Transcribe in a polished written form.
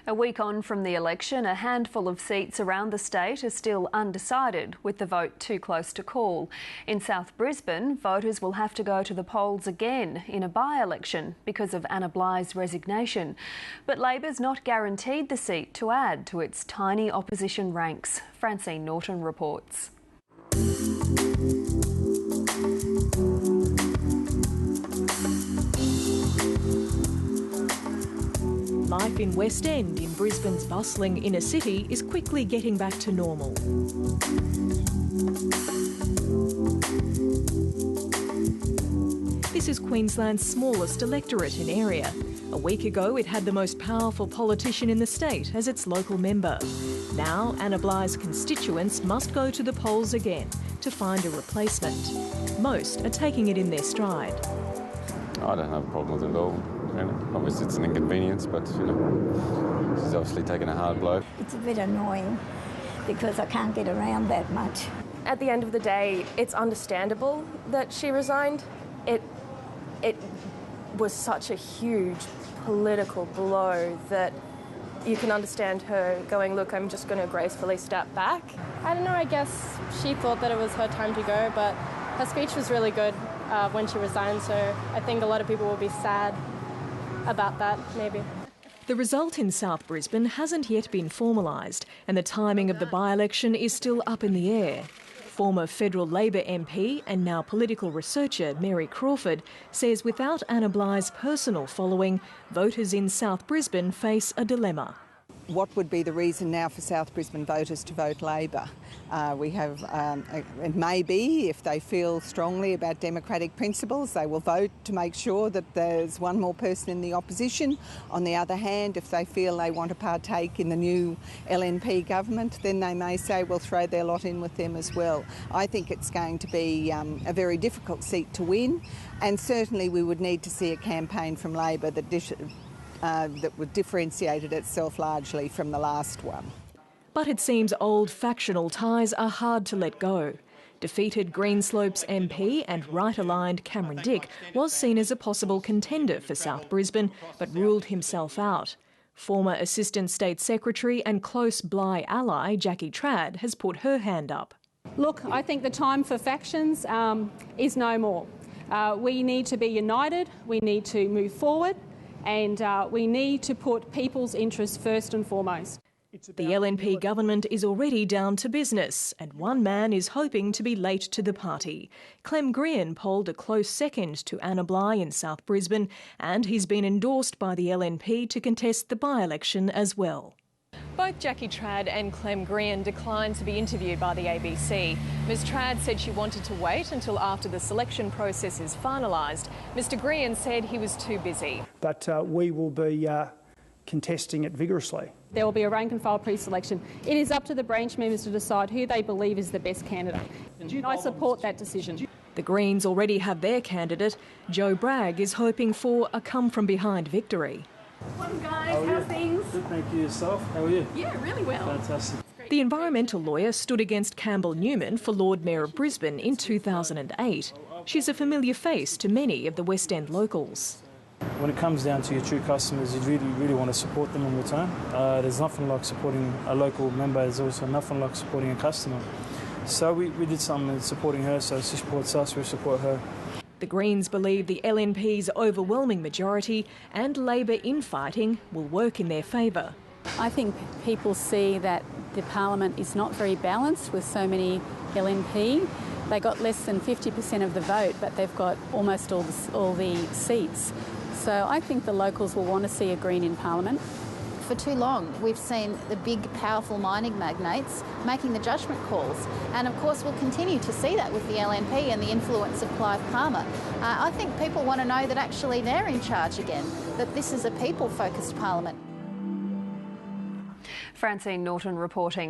A week on from the election, a handful of seats around the state are still undecided, with the vote too close to call. In South Brisbane, voters will have to go to the polls again in a by-election because of Anna Bligh's resignation. But Labor's not guaranteed the seat to add to its tiny opposition ranks. Francine Norton reports. Life in West End, in Brisbane's bustling inner city, is quickly getting back to normal. This is Queensland's smallest electorate in area. A week ago, it had the most powerful politician in the state as its local member. Now, Anna Bligh's constituents must go to the polls again to find a replacement. Most are taking it in their stride. I don't have a problem with it at all. Obviously it's an inconvenience, but she's obviously taken a hard blow. It's a bit annoying because I can't get around that much. At the end of the day, it's understandable that she resigned. It was such a huge political blow that you can understand her going, look, I'm just going to gracefully step back. I don't know, I guess she thought that it was her time to go, but her speech was really good when she resigned, so I think a lot of people will be sad about that, maybe. The result in South Brisbane hasn't yet been formalised, and the timing of the by-election is still up in the air. Former federal Labor MP and now political researcher Mary Crawford says without Anna Bligh's personal following, voters in South Brisbane face a dilemma. What would be the reason now for South Brisbane voters to vote Labor? It may be if they feel strongly about democratic principles, they will vote to make sure that there's one more person in the opposition. On the other hand, if they feel they want to partake in the new LNP government, then they may say we'll throw their lot in with them as well. I think it's going to be a very difficult seat to win, and certainly we would need to see a campaign from Labor that would differentiate itself largely from the last one. But it seems old factional ties are hard to let go. Defeated Greenslopes MP and right-aligned Cameron Dick was seen as a possible contender for South Brisbane, but ruled himself out. Former Assistant State Secretary and close Bligh ally Jackie Trad has put her hand up. Look, I think the time for factions is no more. We need to be united, we need to move forward, and we need to put people's interests first and foremost. The LNP government is already down to business, and one man is hoping to be late to the party. Clem Grehan polled a close second to Anna Bligh in South Brisbane, and he's been endorsed by the LNP to contest the by-election as well. Both Jackie Trad and Clem Grehan declined to be interviewed by the ABC. Ms Trad said she wanted to wait until after the selection process is finalised. Mr Grehan said he was too busy. But we will be contesting it vigorously. There will be a rank and file pre-selection. It is up to the branch members to decide who they believe is the best candidate. I support that decision. The Greens already have their candidate. Joe Bragg is hoping for a come-from-behind victory. Welcome guys, how's things? Good, thank you. Yourself? How are you? Yeah, really well. Fantastic. The environmental lawyer stood against Campbell Newman for Lord Mayor of Brisbane in 2008. She's a familiar face to many of the West End locals. When it comes down to your true customers, you really want to support them in return. There's nothing like supporting a local member. There's also nothing like supporting a customer. So we did something supporting her, so she supports us, we support her. The Greens believe the LNP's overwhelming majority and Labor infighting will work in their favour. I think people see that the parliament is not very balanced with so many LNP. They got less than 50% of the vote, but they've got almost all the seats. So I think the locals will want to see a Green in parliament. For too long, we've seen the big, powerful mining magnates making the judgment calls. And of course, we'll continue to see that with the LNP and the influence of Clive Palmer. I think people want to know that actually they're in charge again, that this is a people-focused parliament. Francine Norton reporting.